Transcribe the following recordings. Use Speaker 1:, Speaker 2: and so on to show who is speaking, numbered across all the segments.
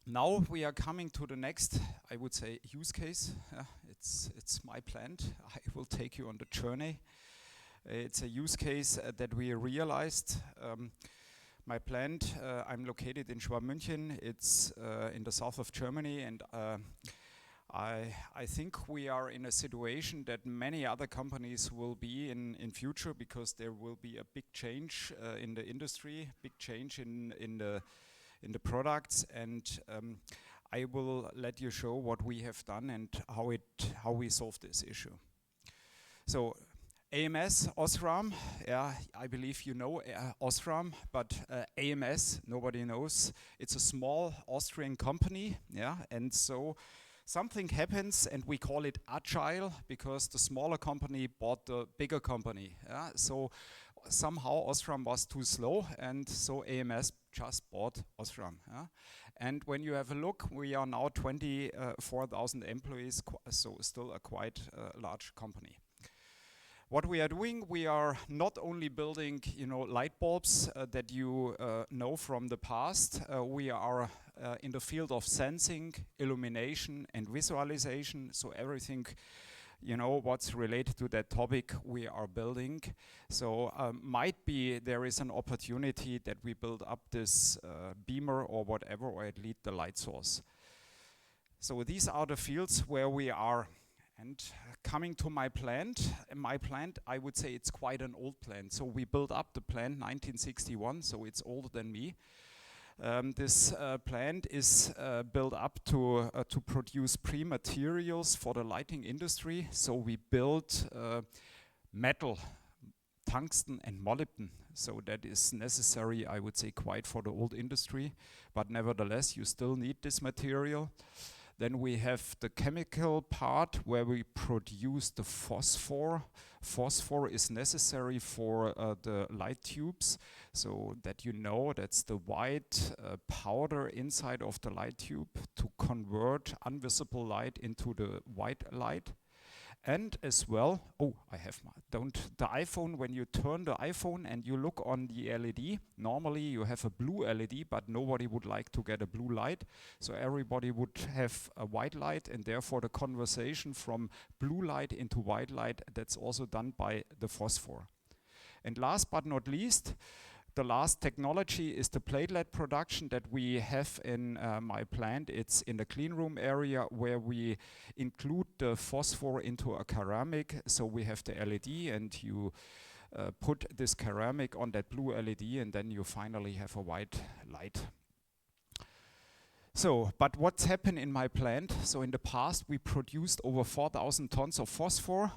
Speaker 1: Now we are coming to the next, I would say, use case. It's my plant. I will take you on the journey. It's a use case that we realized. My plant, I'm located in Schwabmünchen. It's in the south of Germany, and I think we are in a situation that many other companies will be in future, because there will be a big change in the industry, big change in the products, and I will let you show what we have done and how we solve this issue. So AMS, Osram, yeah, I believe you know Osram, but AMS, nobody knows. It's a small Austrian company, yeah, and so something happens, and we call it agile, because the smaller company bought the bigger company. Yeah? So somehow Osram was too slow, and so AMS just bought Osram. Yeah? And when you have a look, we are now 24,000 employees, so still a quite large company. What we are doing, we are not only building, light bulbs that you know from the past. We are in the field of sensing, illumination, and visualization. So everything, what's related to that topic, we are building. So might be there is an opportunity that we build up this beamer or whatever, or at least the light source. So these are the fields where we are. And coming to my plant, I would say it's quite an old plant. So we built up the plant 1961, so it's older than me. This plant is built up to produce pre-materials for the lighting industry. So we built metal, tungsten and molybdenum. So that is necessary, I would say, quite for the old industry. But nevertheless, you still need this material. Then we have the chemical part where we produce the phosphor. Phosphor is necessary for the light tubes, so that that's the white powder inside of the light tube to convert invisible light into the white light. And as well, the iPhone, when you turn the iPhone and you look on the LED, normally you have a blue LED, but nobody would like to get a blue light. So everybody would have a white light, and therefore the conversion from blue light into white light, that's also done by the phosphor. And last but not least, the last technology is the platelet production that we have in my plant. It's in the clean room area where we include the phosphor into a ceramic. So we have the LED, and you put this ceramic on that blue LED, and then you finally have a white light. So, but what's happened in my plant? So in the past we produced over 4,000 tons of phosphor,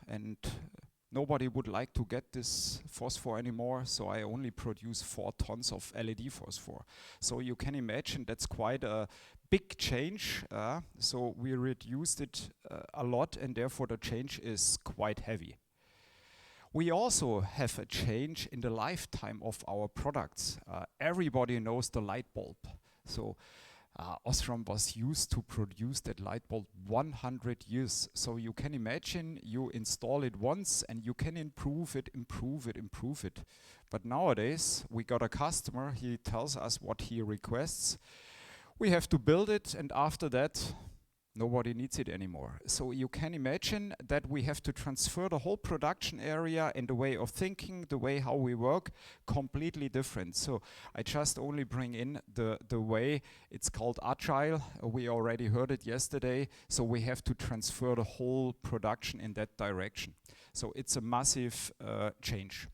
Speaker 1: and nobody would like to get this phosphor anymore, so I only produce 4 tons of LED phosphor. So you can imagine that's quite a big change. So we reduced it a lot, and therefore the change is quite heavy. We also have a change in the lifetime of our products. Everybody knows the light bulb. So Osram was used to produce that light bulb 100 years. So you can imagine you install it once and you can improve it. But nowadays we got a customer, he tells us what he requests. We have to build it, and after that nobody needs it anymore. So you can imagine that we have to transfer the whole production area and the way of thinking, the way how we work, completely different. So I just only bring in the way it's called agile. We already heard it yesterday. So we have to transfer the whole production in that direction. So it's a massive change.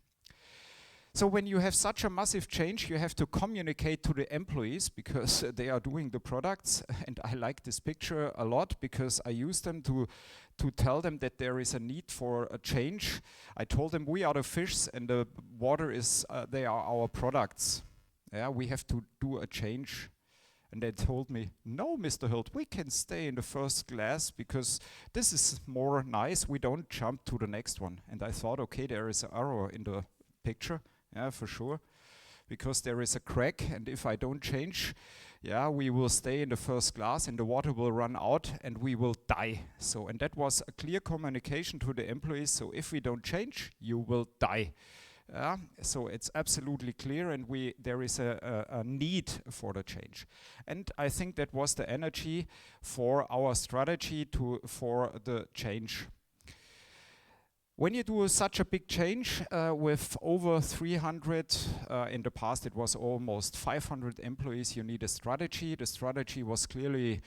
Speaker 1: So when you have such a massive change, you have to communicate to the employees, because they are doing the products. And I like this picture a lot, because I use them to tell them that there is a need for a change. I told them we are the fish and the water is, they are our products. Yeah, we have to do a change. And they told me, no, Mr. Hild, we can stay in the first class because this is more nice. We don't jump to the next one. And I thought, okay, there is an error in the picture. Yeah, for sure, because there is a crack, and if I don't change, we will stay in the first class and the water will run out and we will die. So, and that was a clear communication to the employees. So if we don't change, you will die. So it's absolutely clear, and there is a need for the change. And I think that was the energy for our strategy for the change. When you do such a big change with over 300, in the past it was almost 500 employees, you need a strategy. The strategy was clearly,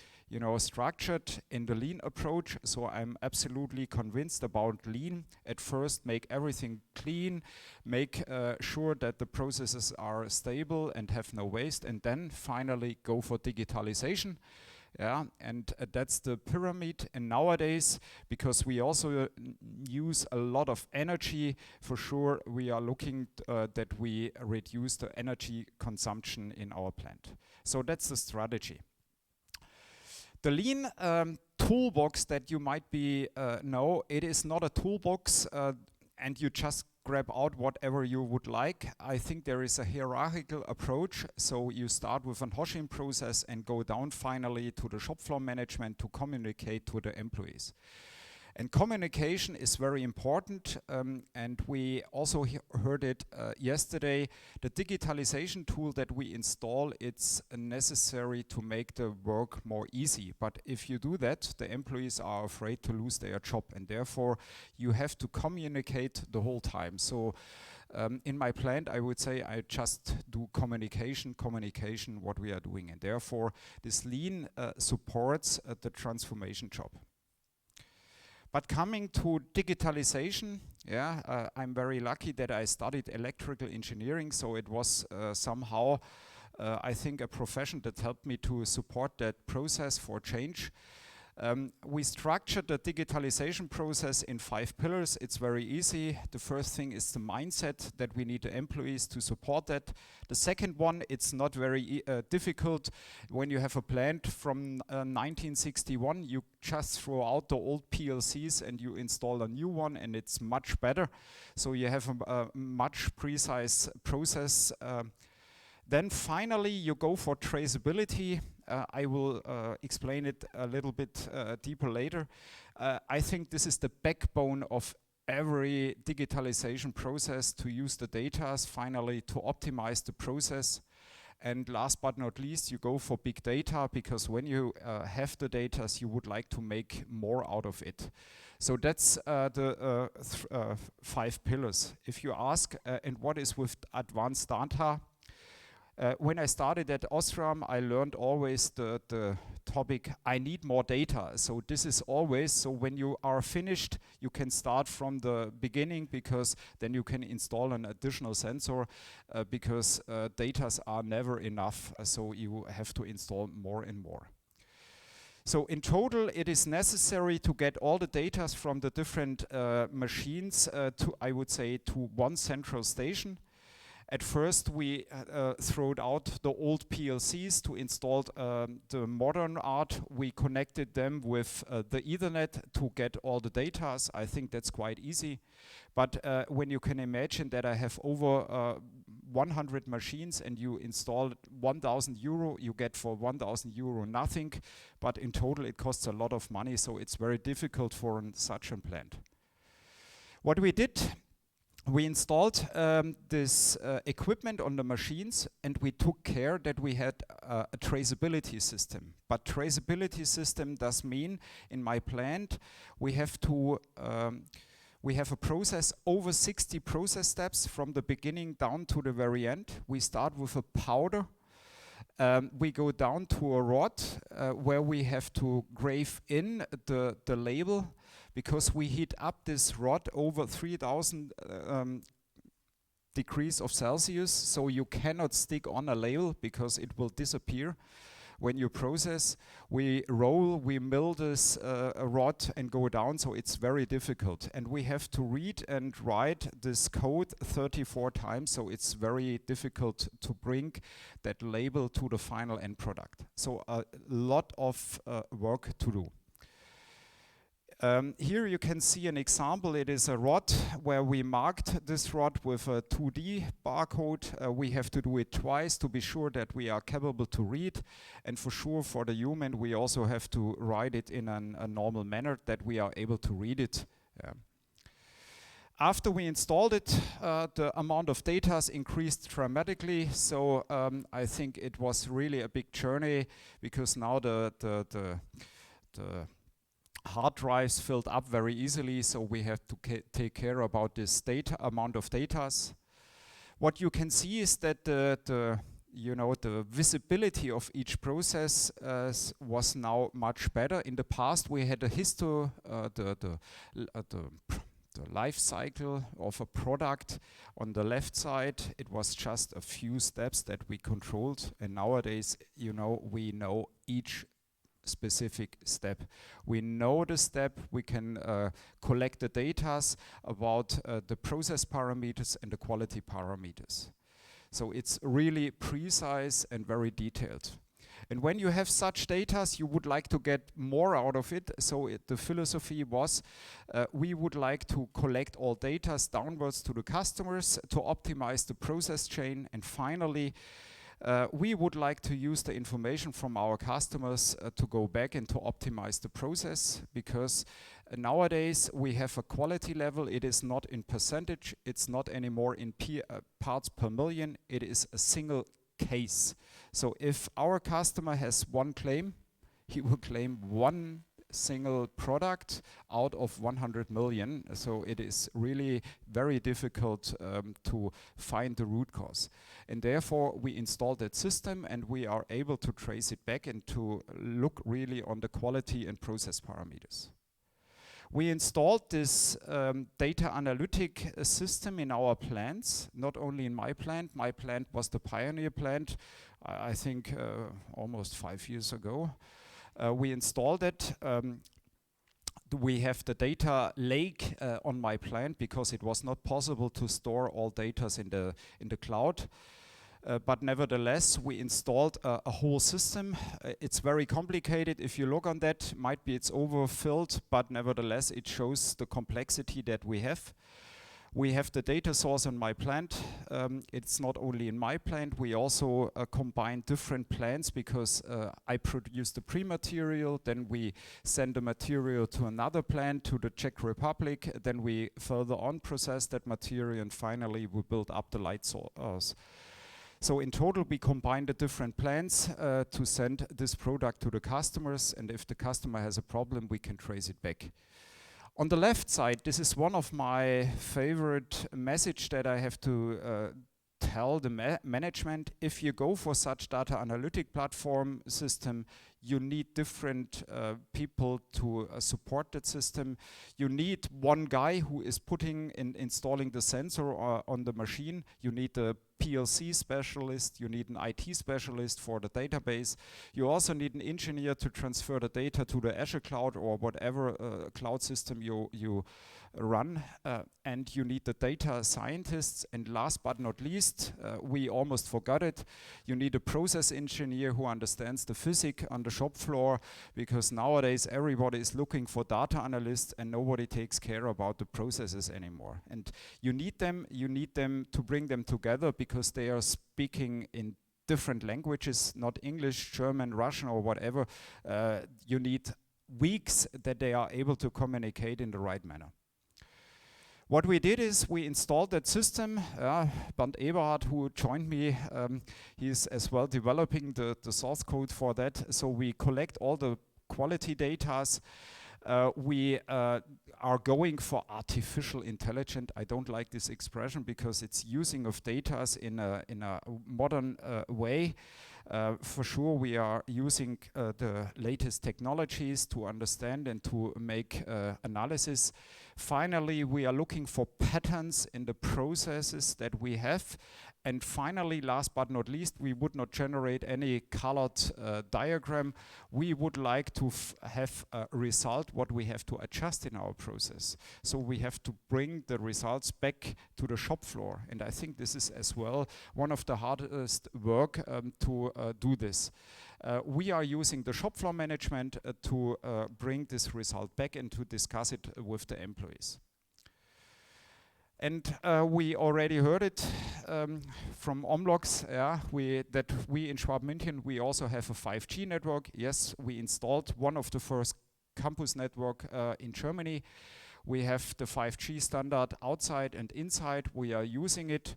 Speaker 1: structured in the lean approach. So I'm absolutely convinced about lean. At first, make everything clean, make sure that the processes are stable and have no waste, and then finally go for digitalization. Yeah, and that's the pyramid. And nowadays, because we also use a lot of energy, for sure, we are looking that we reduce the energy consumption in our plant. So that's the strategy. The lean toolbox that you might know, it is not a toolbox and you just grab out whatever you would like. I think there is a hierarchical approach. So you start with an Hoshin process and go down finally to the shop floor management to communicate to the employees. And communication is very important, and we also heard it yesterday. The digitalization tool that we install, it's necessary to make the work more easy. But if you do that, the employees are afraid to lose their job, and therefore you have to communicate the whole time. So in my plant, I would say I just do communication, what we are doing, and therefore this lean supports the transformation job. But coming to digitalization, I'm very lucky that I studied electrical engineering, so it was somehow, I think, a profession that helped me to support that process for change. We structured the digitalization process in 5 pillars. It's very easy. The first thing is the mindset, that we need the employees to support that. The second one, it's not very difficult. When you have a plant from 1961, you just throw out the old PLCs and you install a new one, and it's much better. So you have a much precise process. Then finally, you go for traceability. I will explain it a little bit deeper later. I think this is the backbone of every digitalization process, to use the data, finally to optimize the process. And last but not least, you go for big data, because when you have the data, you would like to make more out of it. So that's the 5 pillars. If you ask, and what is with advanced data? When I started at Osram, I learned always the topic, I need more data. So this is always, so when you are finished, you can start from the beginning, because then you can install an additional sensor, because data are never enough. So you have to install more and more. So in total, it is necessary to get all the data from the different machines I would say, to one central station. At first, we throwed out the old PLCs to install the modern art. We connected them with the Ethernet to get all the data. I think that's quite easy. But when you can imagine that I have over 100 machines and you install 1,000 euro, you get for 1,000 euro nothing. But in total, it costs a lot of money, so it's very difficult for such a plant. What we did, we installed this equipment on the machines, and we took care that we had a traceability system. But traceability system does mean, in my plant, we have a process, over 60 process steps from the beginning down to the very end. We start with a powder. We go down to a rod where we have to grave in the label, because we heat up this rod over 3,000 degrees of Celsius, so you cannot stick on a label because it will disappear. When you process, we roll, we mill this rod and go down, so it's very difficult. And we have to read and write this code 34 times, so it's very difficult to bring that label to the final end product. So a lot of work to do. Here you can see an example. It is a rod where we marked this rod with a 2D barcode. We have to do it twice to be sure that we are capable to read. And for sure, for the human, we also have to write it in a normal manner that we are able to read it. After we installed it, the amount of data has increased dramatically. So I think it was really a big journey, because now the hard drives filled up very easily. So we have to take care about this amount of data. What you can see is that the visibility of each process was now much better. In the past, we had a the life cycle of a product. On the left side, it was just a few steps that we controlled, and nowadays, we know each specific step. We know the step, we can collect the data about the process parameters and the quality parameters. So it's really precise and very detailed. And when you have such data, you would like to get more out of it. So the philosophy was, we would like to collect all data downwards to the customers to optimize the process chain. And finally, we would like to use the information from our customers to go back and to optimize the process, because nowadays we have a quality level. It is not in percentage. It's not anymore in parts per million. It is a single case. So if our customer has one claim, he will claim one single product out of 100 million. So it is really very difficult to find the root cause. And therefore we installed that system, and we are able to trace it back and to look really on the quality and process parameters. We installed this data analytic system in our plants, not only in my plant. My plant was the pioneer plant, I think almost 5 years ago. We installed it. We have the data lake on my plant, because it was not possible to store all data in the cloud. But nevertheless, we installed a whole system. It's very complicated. If you look on that, might be it's overfilled, but nevertheless, it shows the complexity that we have. We have the data source in my plant. It's not only in my plant. We also combine different plants, because I produce the pre-material, then we send the material to another plant, to the Czech Republic, then we further on process that material, and finally we build up the light source. So in total, we combine the different plants to send this product to the customers, and if the customer has a problem, we can trace it back. On the left side, this is one of my favorite message that I have to tell the management. If you go for such data analytic platform system, you need different people to support that system. You need one guy who is installing the sensor on the machine. You need a PLC specialist, you need an IT specialist for the database. You also need an engineer to transfer the data to the Azure cloud or whatever cloud system you run. And you need the data scientists. And last but not least, we almost forgot it, you need a process engineer who understands the physics on the shop floor, because nowadays everybody is looking for data analysts and nobody takes care about the processes anymore. And you need them to bring them together, because they are speaking in different languages, not English, German, Russian or whatever. You need weeks that they are able to communicate in the right manner. What we did is we installed that system. Bernd Eberhard, who joined me, he's as well developing the source code for that. So we collect all the quality data. We are going for artificial intelligence. I don't like this expression, because it's using of data in a modern way. For sure, we are using the latest technologies to understand and to make analysis. Finally, we are looking for patterns in the processes that we have. And finally, last but not least, we would not generate any colored diagram. We would like to have a result what we have to adjust in our process. So we have to bring the results back to the shop floor. And I think this is as well one of the hardest work to do this. We are using the shop floor management to bring this result back and to discuss it with the employees. And we already heard it from Omlogs, that we in Schwab München, we also have a 5G network. Yes, we installed one of the first campus network in Germany. We have the 5G standard outside and inside. We are using it.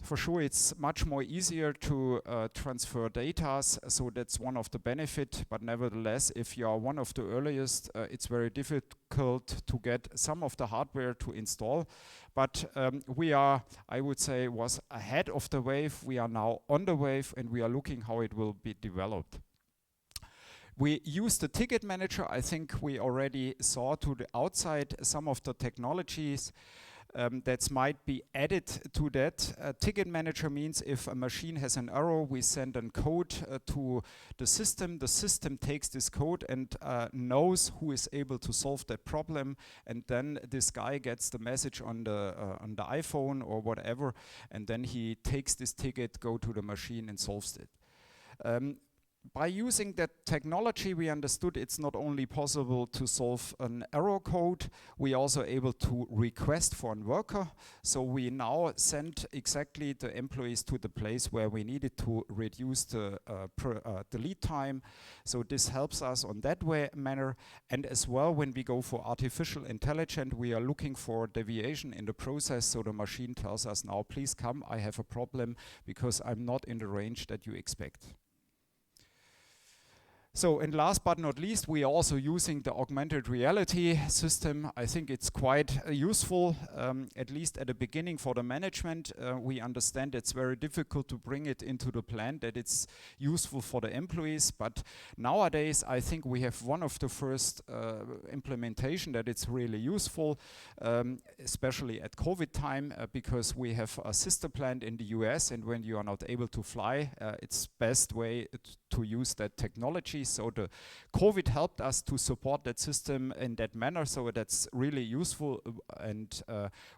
Speaker 1: For sure, it's much more easier to transfer data, so that's one of the benefits. But nevertheless, if you are one of the earliest, it's very difficult to get some of the hardware to install. But we are, I would say, was ahead of the wave. We are now on the wave, and we are looking how it will be developed. We use the ticket manager. I think we already saw to the outside some of the technologies that might be added to that. Ticket manager means if a machine has an error, we send a code to the system. The system takes this code and knows who is able to solve that problem, and then this guy gets the message on the iPhone or whatever, and then he takes this ticket, go to the machine and solves it. By using that technology, we understood it's not only possible to solve an error code, we also able to request for a worker. So we now send exactly the employees to the place where we needed to reduce the lead time. So this helps us on that manner. And as well, when we go for artificial intelligence, we are looking for deviation in the process. So the machine tells us now, please come, I have a problem because I'm not in the range that you expect. So, and last but not least, we are also using the augmented reality system. I think it's quite useful, at least at the beginning for the management. We understand it's very difficult to bring it into the plant, that it's useful for the employees. But nowadays, I think we have one of the first implementation that it's really useful, especially at COVID time, because we have a sister plant in the US, and when you are not able to fly, it's best way to use that technology. So the COVID helped us to support that system in that manner, so that's really useful, and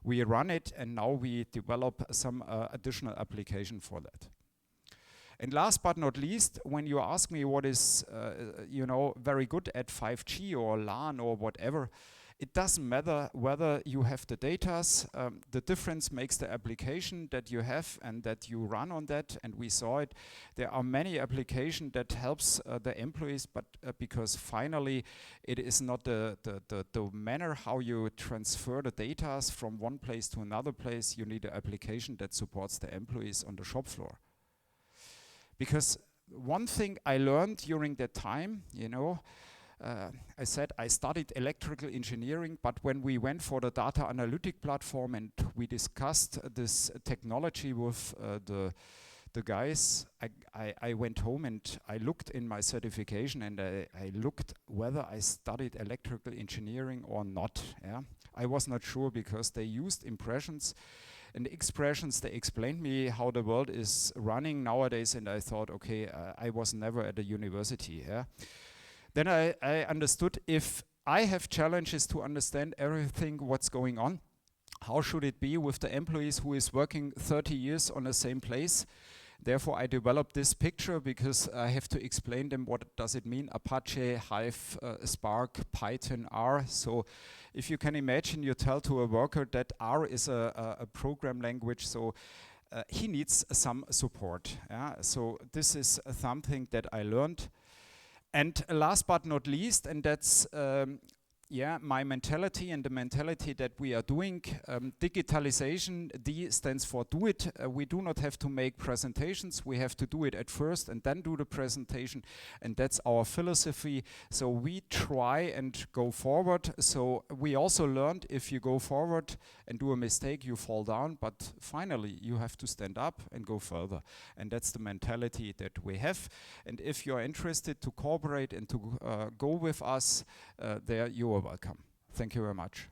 Speaker 1: we run it, and now we develop some additional application for that. And last but not least, when you ask me what is very good at 5G or LAN or whatever, it doesn't matter whether you have the data. The difference makes the application that you have and that you run on that. And we saw it. There are many applications that helps the employees, but because finally it is not the manner how you transfer the data from one place to another place. You need an application that supports the employees on the shop floor. Because one thing I learned during that time, I said I studied electrical engineering, but when we went for the data analytic platform and we discussed this technology with the guys, I went home and I looked in my certification and I looked whether I studied electrical engineering or not. Yeah? I was not sure because they used impressions and expressions. They explained me how the world is running nowadays, and I thought, okay, I was never at a university. Yeah? Then I understood if I have challenges to understand everything what's going on, how should it be with the employees who is working 30 years on the same place? Therefore, I developed this picture because I have to explain them what does it mean, Apache, Hive, Spark, Python, R. So if you can imagine, you tell to a worker that R is a program language, so he needs some support. Yeah? So this is something that I learned. And last but not least, and that's my mentality and the mentality that we are doing, digitalization, D stands for do it. We do not have to make presentations. We have to do it at first and then do the presentation. And that's our philosophy. So we try and go forward. So we also learned if you go forward and do a mistake, you fall down. But finally, you have to stand up and go further. And that's the mentality that we have. And if you're interested to cooperate and to go with us, there you are welcome. Thank you very much.